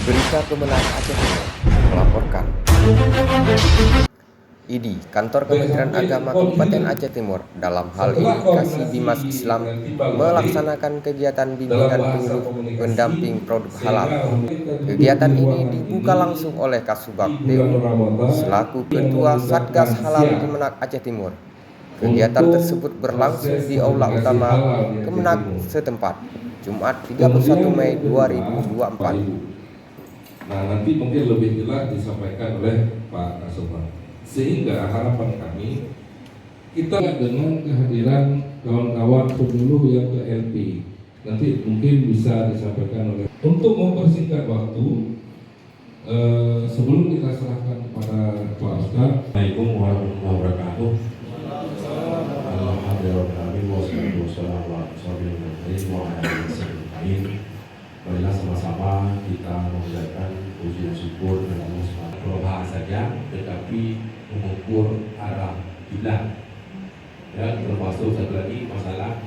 Berita Kemenang Aceh Timur melaporkan. ID, Kantor Kementerian Agama Kabupaten Aceh Timur, dalam hal ini Kasih Bimas Islam, melaksanakan kegiatan bimbingan penyuluh pendamping produk halal. Kegiatan ini dibuka langsung oleh Kasubag Dewi selaku Ketua Satgas Halal Kemenang Aceh Timur. Kegiatan tersebut berlangsung di Aula Utama Kemenang setempat, Jumat 31 Mei 2024. Nah, nanti mungkin lebih jelas disampaikan oleh Pak Kasubag. Sehingga harapan kami kita dengan kehadiran kawan-kawan penyuluh yang ke LP nanti mungkin bisa disampaikan oleh untuk mempersingkat waktu sebelum kita serahkan kepada Pak Ustaz. Assalamualaikum warahmatullahi wabarakatuh. Marilah sama-sama kita mengucapkan puji dan syukur kepada Allah SWT. Berusaha saja, tetapi mengukur arah kiblat. Ya, termasuk satu lagi masalah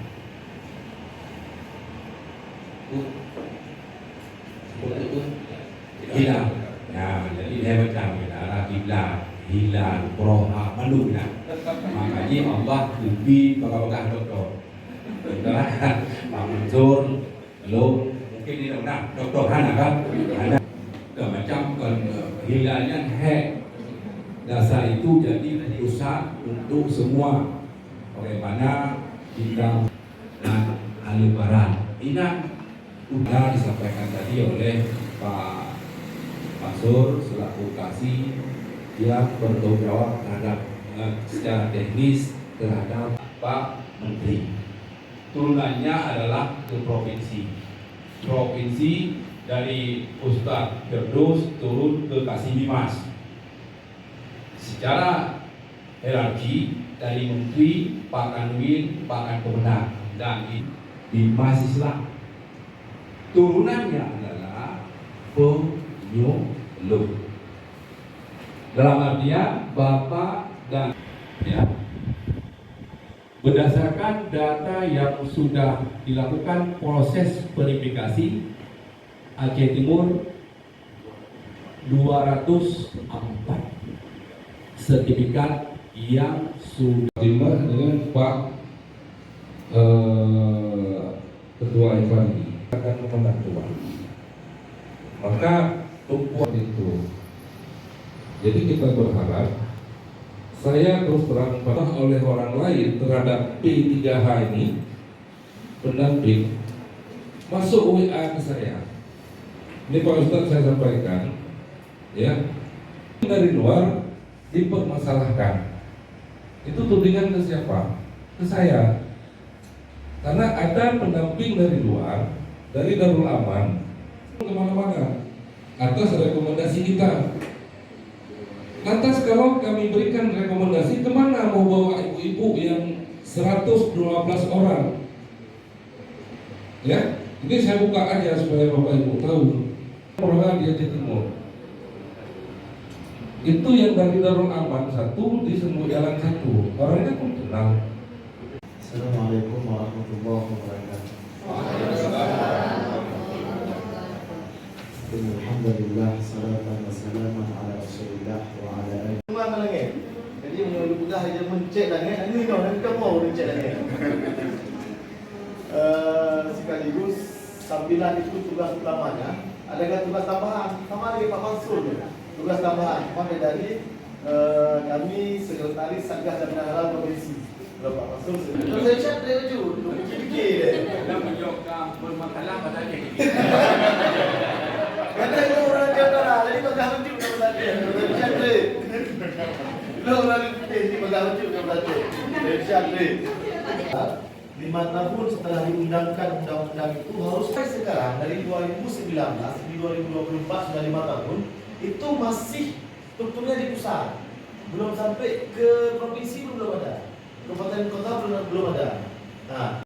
hilal. Ya, jadi dia macam arah kiblat, hilal, berusaha malu nak. Makanya Allah lebih bakal doktor. Pak Mansur, lalu mungkin ini doktor Hana kan? Ada macam hilalnya hack. Dasar itu jadi pusat untuk semua bagaimana kita dan Al-Lebaran. Ini sudah disampaikan tadi oleh Pak Mansur selaku Kasih yang bertanggung jawab terhadap secara teknis terhadap Pak Menteri. Turunannya adalah ke provinsi. Provinsi dari Ustadz Firdaus turun ke Kasih Bimas. Secara hierarki dari Menteri, Pak Kanwil, Pak Kemenang, dan Bimas Islam. Turunannya adalah penyuluh. Dalam artian Bapak dan ya, berdasarkan data yang sudah dilakukan proses verifikasi, Aceh Timur 204 sertifikat yang sudah Terima dengan Pak Ketua Evandi akan membantu. Maka tumpuan itu. Jadi kita berharap saya terus terang oleh orang lain terhadap P3H ini pendamping masuk WA ke saya. Ini Pak Ustadz saya sampaikan, ya dari luar dipermasalahkan. Itu tudingan ke siapa? Ke saya. Karena ada pendamping dari luar, dari Darul Aman kemana-mana atas rekomendasi kita. Lantas kalau kami berikan rekomendasi, kemana mau bawa ibu-ibu yang 112 orang? Ya, ini saya buka aja supaya Bapak Ibu tahu. Program di Aceh Timur itu yang dari Darul Aman 1 di Semua Jalan 1. Orangnya pun kenal. Assalamualaikum warahmatullahi wabarakatuh. Alhamdulillah, salatan wassalamu ala Rasulillah wa ala alihi. Mana lagi? Jadi mudah aja mencek lagi. Ini kau nanti kamu mau mencek lagi. Sekaligus sambilan itu tugas utamanya. Ada tugas tambahan? Sama lagi Pak Mansur. Tugas tambahan. Mana dari kami sekretaris Satgas Jaminan Halal Provinsi. Pak Mansur. Terus saya chat dia juga. Fikir dia. Dalam menjawab bermasalah pada ini. Karena itu orang Jakarta, jadi pegang juga berarti. Jadi lo orang ini pegang juga berarti. Jadi dimanapun setelah diundangkan undang-undang itu harus sekarang dari 2019 di 2024 sudah 5 tahun itu masih strukturnya di pusat, belum sampai ke provinsi belum ada, kabupaten kota belum ada. Nah.